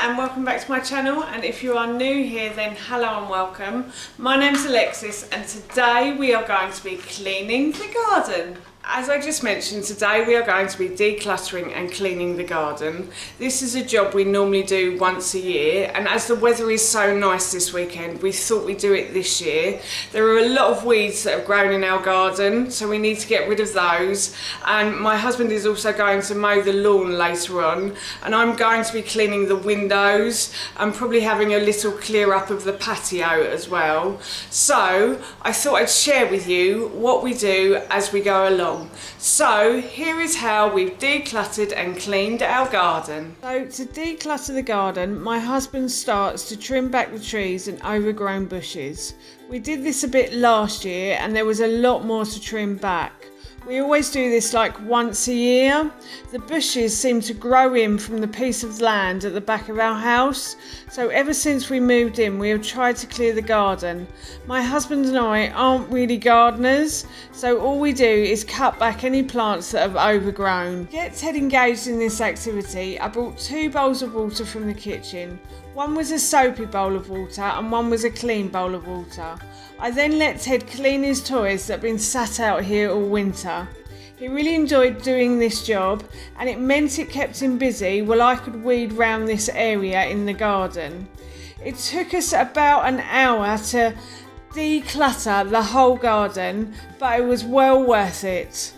and welcome back to my channel, and if you are new here then hello and welcome. My name's Alexis and today we are going to be cleaning the garden. As I just mentioned, today we are going to be decluttering and cleaning the garden. This is a job we normally do once a year, and as the weather is so nice this weekend, we thought we'd do it this year. There are a lot of weeds that have grown in our garden, so we need to get rid of those. And my husband is also going to mow the lawn later on, and I'm going to be cleaning the windows and probably having a little clear up of the patio as well. So I thought I'd share with you what we do as we go along. So here is how we've decluttered and cleaned our garden. So to declutter the garden, my husband starts to trim back the trees and overgrown bushes. We did this a bit last year and there was a lot more to trim back. We always do this like once a year. The bushes seem to grow in from the piece of land at the back of our house. So ever since we moved in, we have tried to clear the garden. My husband and I aren't really gardeners, so all we do is cut back any plants that have overgrown. To get Ted engaged in this activity, I brought 2 bowls of water from the kitchen. One was a soapy bowl of water and one was a clean bowl of water. I then let Ted clean his toys that have been sat out here all winter. He really enjoyed doing this job and it meant it kept him busy while I could weed round this area in the garden. It took us about an hour to declutter the whole garden, but it was well worth it.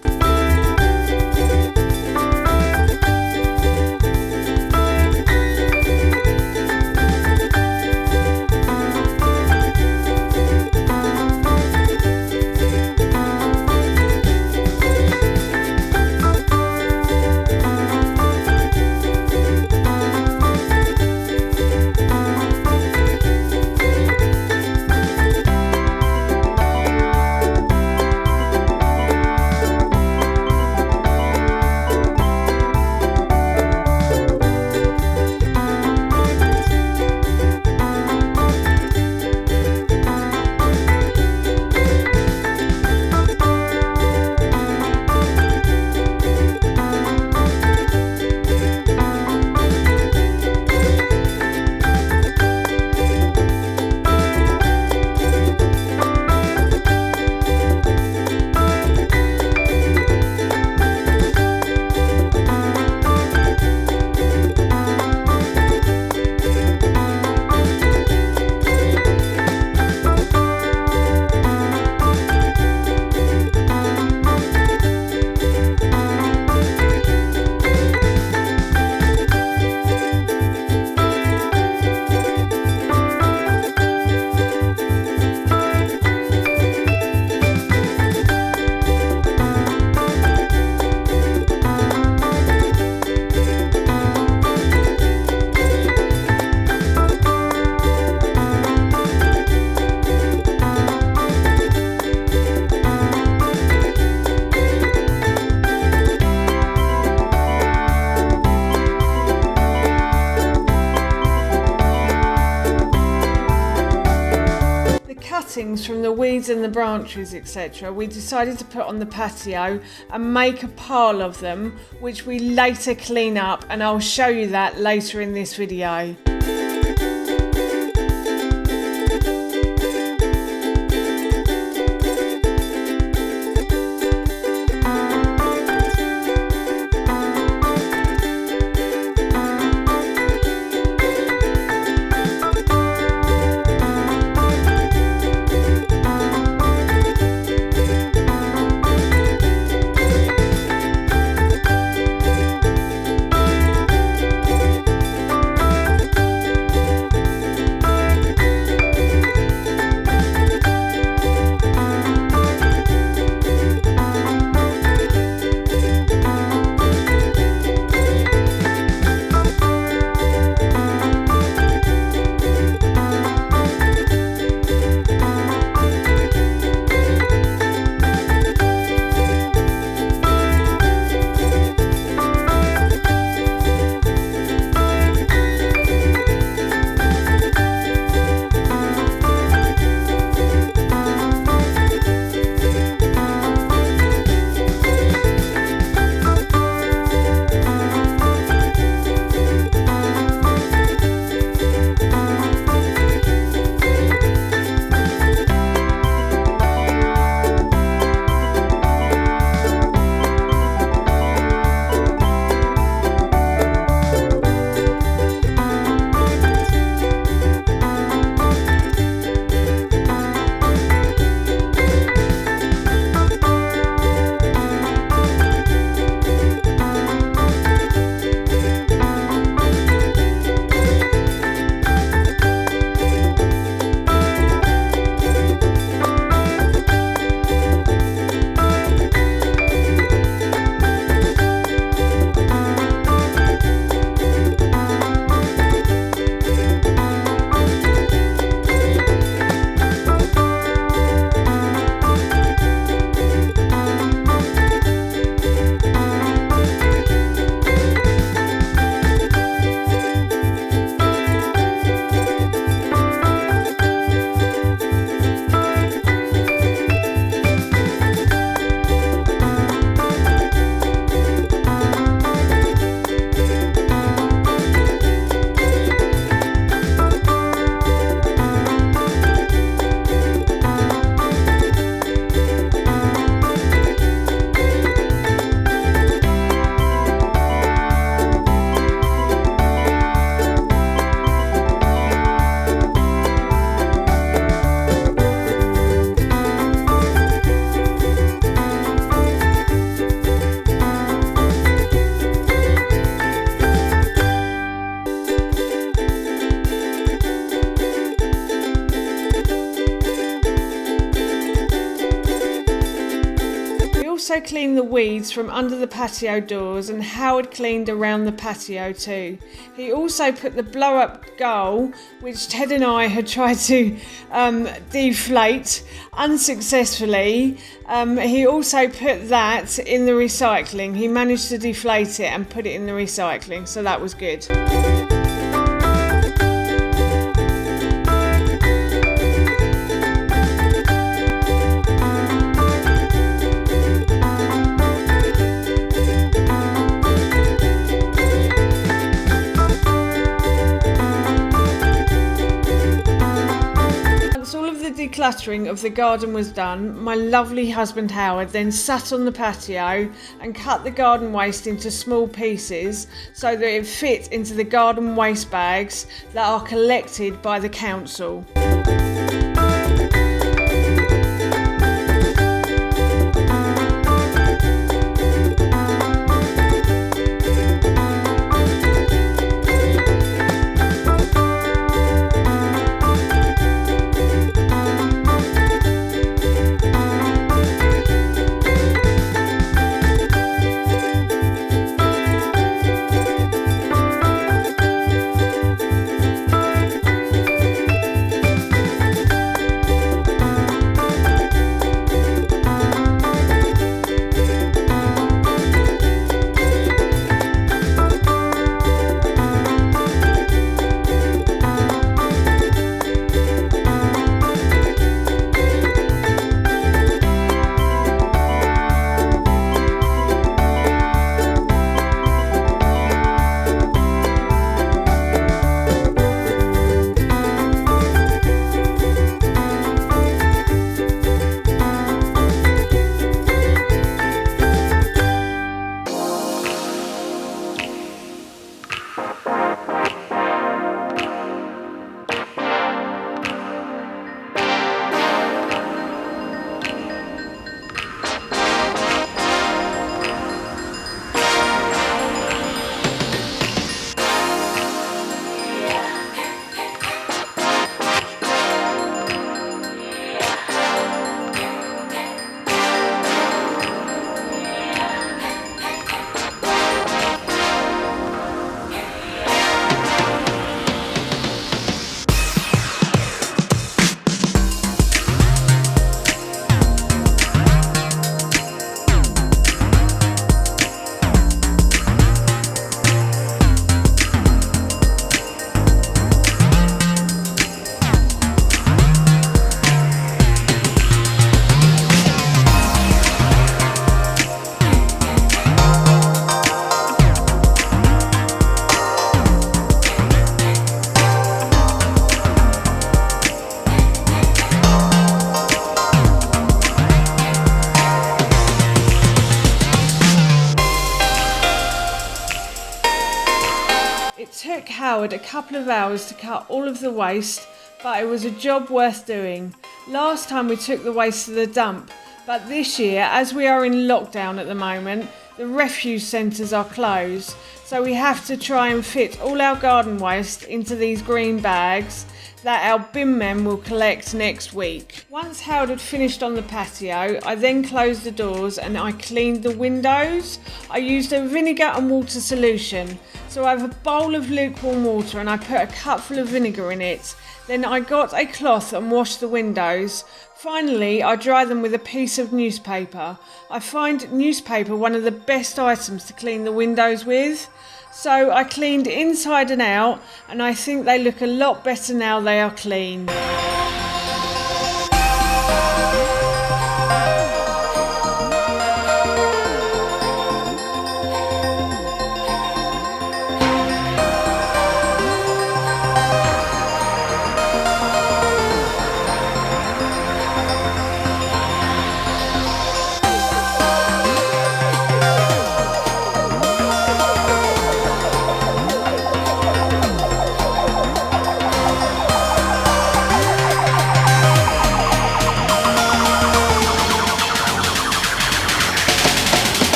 From the weeds and the branches, etc., we decided to put on the patio and make a pile of them, which we later clean up, and I'll show you that later in this video. cleaned the weeds from under the patio doors, and Howard cleaned around the patio too. He also put the blow-up goal, which Ted and I had tried to deflate unsuccessfully. He also put that in the recycling. He managed to deflate it and put it in the recycling, so that was good. Decluttering of the garden was done, my lovely husband Howard then sat on the patio and cut the garden waste into small pieces so that it fit into the garden waste bags that are collected by the council. It took Howard a couple of hours to cut all of the waste, but it was a job worth doing. Last time we took the waste to the dump, but this year, as we are in lockdown at the moment, the refuse centres are closed, so we have to try and fit all our garden waste into these green bags that our bin men will collect next week. Once Howard had finished on the patio, I then closed the doors and I cleaned the windows. I used a vinegar and water solution. So I have a bowl of lukewarm water and I put a cupful of vinegar in it. Then I got a cloth and washed the windows. Finally, I dry them with a piece of newspaper. I find newspaper one of the best items to clean the windows with. So I cleaned inside and out, and I think they look a lot better now they are clean.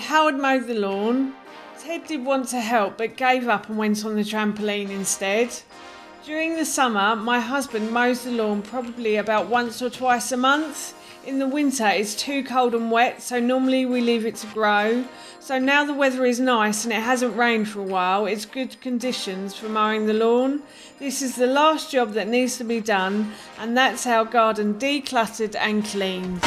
Howard mowed the lawn. Ted did want to help but gave up and went on the trampoline instead. During the summer, my husband mows the lawn probably about once or twice a month. In the winter, it's too cold and wet, so normally we leave it to grow. So now the weather is nice and it hasn't rained for a while, it's good conditions for mowing the lawn. This is the last job that needs to be done, and that's our garden decluttered and cleaned.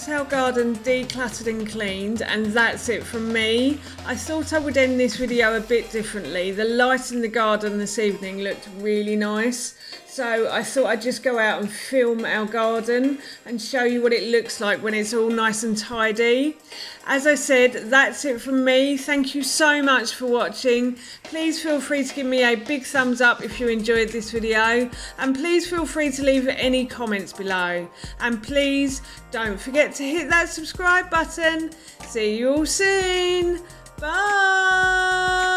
Our garden decluttered and cleaned, and that's it from me. I thought I would end this video a bit differently. The light in the garden this evening looked really nice, so I thought I'd just go out and film our garden and show you what it looks like when it's all nice and tidy. As I said, that's it from me. Thank you so much for watching. Please feel free to give me a big thumbs up if you enjoyed this video, and please feel free to leave any comments below, and please don't forget to hit that subscribe button. See you all soon. Bye.